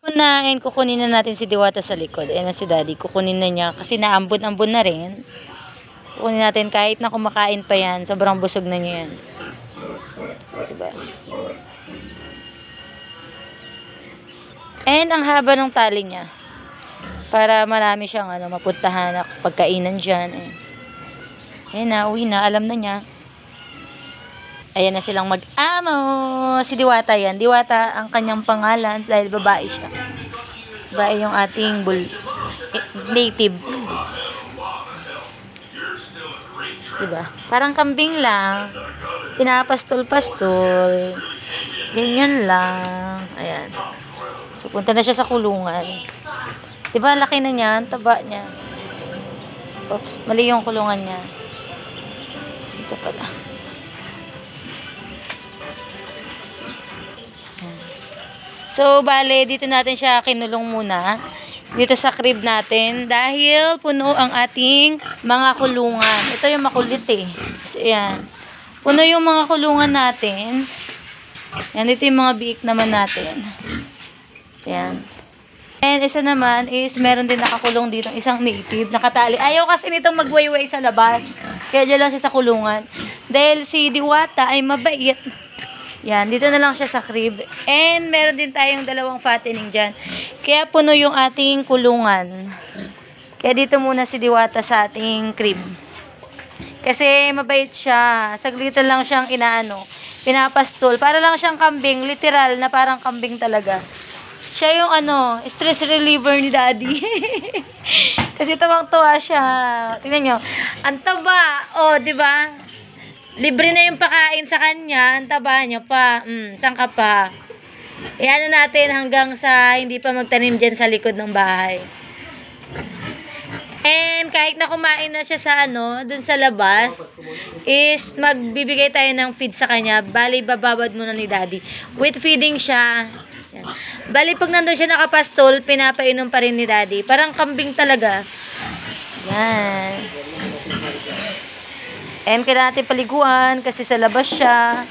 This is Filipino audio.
Unahin, kukunin na natin si Diwata sa likod. Ayan na si Daddy. Kukunin na niya kasi naambon-ambon na rin. Kukunin natin kahit na kumakain pa yan. Sobrang busog na niya yan. Diba? And ang haba ng tali niya. Para marami siyang mapuntahan na pagkainan dyan. Ayan na, uwi na. Alam na niya. Ayan na silang mag-amo. Si Diwata yan. Diwata ang kanyang pangalan dahil babae siya. Babae yung ating native. Diba? Parang kambing lang. Pinapastol-pastol. Ganyan lang. Ayan. So, punta na siya sa kulungan. Diba, laki na niya. Taba niya. Oops, mali yung kulungan niya. Ito pala. So, bale, dito natin siya kinulong muna. Dito sa crib natin. Dahil puno ang ating mga kulungan. Ito yung makulit eh. Kasi yan. Puno yung mga kulungan natin. Yan, dito yung mga biik naman natin. Yan. And isa naman is meron din nakakulong dito isang native. Nakatali. Ayaw kasi nitong magwayway sa labas. Kaya dyan lang siya sa kulungan. Dahil si Diwata ay mabait. Yan, dito na lang siya sa crib. And meron din tayong dalawang fattening dyan. Kaya puno yung ating kulungan. Kaya dito muna si Diwata sa ating crib. Kasi mabait siya. Saglitan lang siyang pinapastol. Para lang siyang kambing. Literal na parang kambing talaga. Siya yung stress reliever ni Daddy. Kasi tawang-tuwa siya. Tingnan nyo. Ang taba. O, diba? Libre na yung pakain sa kanya. Ang taba niya pa. Saan ka pa? Iyan natin hanggang sa hindi pa magtanim dyan sa likod ng bahay. And kahit na kumain na siya sa dun sa labas, is magbibigay tayo ng feed sa kanya. Bali, bababad muna ni Daddy. With feeding siya. Yan. Bali, pag nandun siya nakapastol, pinapainom pa rin ni Daddy. Parang kambing talaga. Yan. And kailangan natin paliguan kasi sa labas siya.